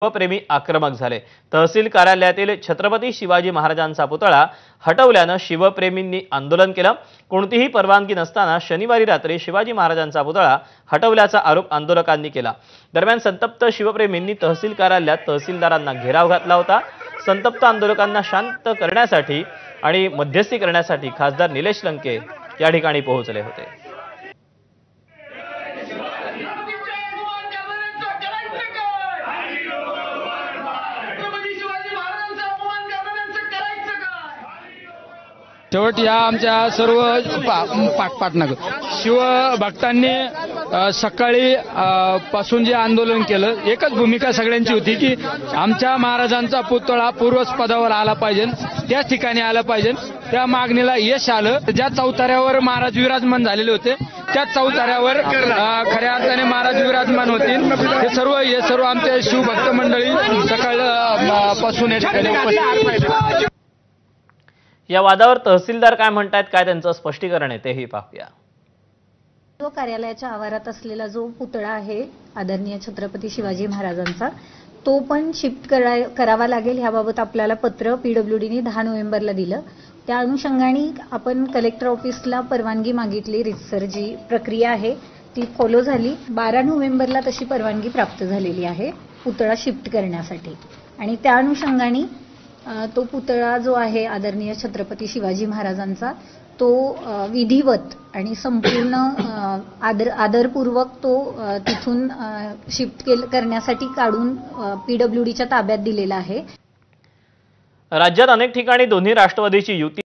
शिवप्रेमी आक्रमक झाले। तहसील कार्यालयातील छत्रपती शिवाजी महाराजांचा पुतळा हटवल्याने शिवप्रेमींनी आंदोलन केलं। कोणतीही परवानगी नसताना शनिवारी रात्री शिवाजी महाराजांचा पुतळा हटवल्याचा आरोप आंदोलकांनी केला। दरम्यान संतप्त शिवप्रेमींनी तहसील कार्यालयात तहसीलदारांना घेराव घातला होता। संतप्त आंदोलकांना शांत करण्यासाठी आणि मध्यस्थी करण्यासाठी खासदार निलेश लंके या ठिकाणी पोहोचले होते। शेवट या आमच्या सर्व पाठनाग शिवभक्तांनी सकाळी पासून जे आंदोलन केलं, एकच भूमिका सगळ्यांची होती की आमच्या महाराजांचा पुतळा पूर्वपदावर आला पाहिजे, त्याच ठिकाणी आला पाहिजे। त्या मागणीला यश आलं। ज्या चौताऱ्यावर महाराज विराजमान झालेले होते त्या चौताऱ्यावर खऱ्या अर्थाने महाराज विराजमान होतील। हे सर्व आमचे शिवभक्त मंडळी सकाळपासून या ठिकाणी उपस्थित। या वादावर तहसीलदार काय म्हणतात, काय त्यांचं स्पष्टीकरण आहे तेही पाहूया। कार्यालयाच्या आवारात असलेला जो पुतळा आहे आदरणीय छत्रपती शिवाजी महाराजांचा, तो पण शिफ्ट करावा लागेल याबाबत आपल्याला पत्र पीडब्ल्यूडीने 10 नोव्हेंबरला दिलं। त्या अनुषंगाने आपण कलेक्टर ऑफिसला परवानगी मागितली। रितसर जी प्रक्रिया आहे ती फॉलो झाली। 12 नोव्हेंबरला तशी परवानगी प्राप्त झालेली आहे पुतळा शिफ्ट करण्यासाठी। आणि त्या अनुषंगाने तो पुतळा जो आहे आदरणीय छत्रपती शिवाजी महाराजांचा, तो विधिवत आणि संपूर्ण आदरपूर्वक तो तिथून शिफ्ट करण्यासाठी काढून पीडब्ल्यूडीच्या ताब्यात दिलेला आहे। राज्यात अनेक ठिकाणी दोन्ही राष्ट्रवादीची युती